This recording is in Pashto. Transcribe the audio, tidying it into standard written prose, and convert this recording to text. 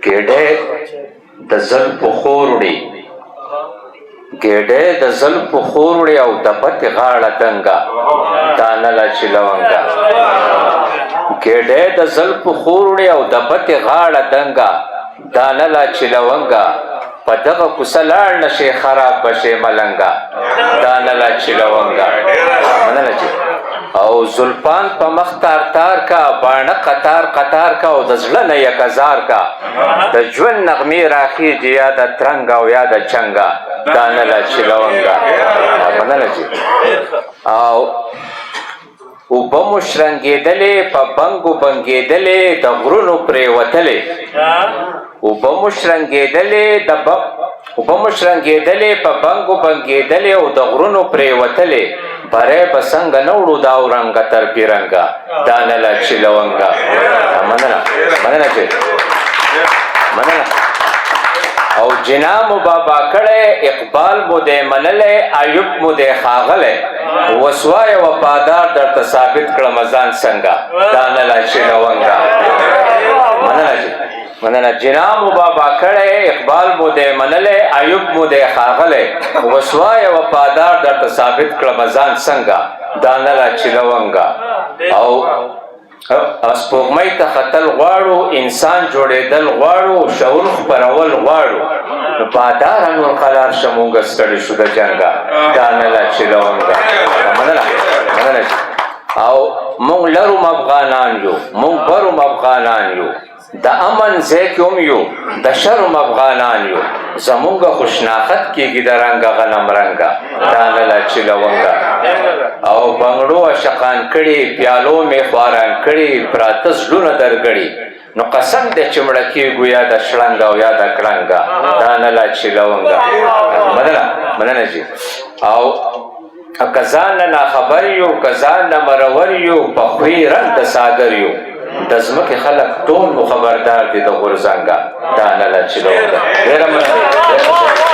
ګېډۍ د زلفو خور وړي ګېډۍ د زلفو خور وړي او د پتې غاړه دنګه دانه لا چې لونګه ګېډۍ د زلفو خور وړي او د پتې غاړه دنګه دانه لا چې لونګه په دغه کوڅه لاړ نه شي خراب به شي ملنګه دانه لا چې لونګه مننه چې او زلفان په مخ تار تار کا باڼه قطار قطار کا او د زړه نه یک هزار کا د ژوند نغمې راخېږي یا د ترنګ او یا د چنګه دانه لا چې لونګه مننه چې او اوبه مو شرنګېدلې په بنګو بنګېدلې د غرونو پرېوتلې اوبه مو شرنګېدلې په بنګو بنګېدلې او د غرونو پرېوتلې بری به څنګه نه وړو دا ورنګه تر پیرنګه دانه لا چې لونګه مننه چې مننه او جنا مو بابا کړی اقبال مو دی منلی ایوب مو دی ښاغلی وسوای وفادار درته ثابت کړم ځان څنګه دانه لا چې لونګه مننه جنا مو بابا کړی اقبال مو دی منلی ایوب مو دی ښاغلی وسوای وفادار درته ثابت کړم ځان څنګه دانه لا چې لونګه او سپوږمۍ ته ختل غواړو انسان جوړېدل غواړو شعور خپرول غواړو نو باداره نور قرار شه مونږ ستړي شو د جنګه دانه لا چې لونګه مننه او مونږ لرو افغانان یو مونږ برو افغانان یو د امن ځای کې هم یو د شر افغانان یو زمونږ خوشناخت کېږي د رنګه غنم رنګه دانه لا چې لونګه او بنګړو اشقان کړي پیالو مې خواران کړي پراته زړونه درګړي نو قسم دې چې مړه کېږو یا د شړنګ او یا د کړنګه دانه لا چې لونګه مننه چې او که ځان نه ناخبر یو که ځان نه مرور یو په خوی رنګ د ساګر یو د ځمکې خلک ټول مو خبردار دي د غورځنګه دانه لا چې لونګه ډېره مننه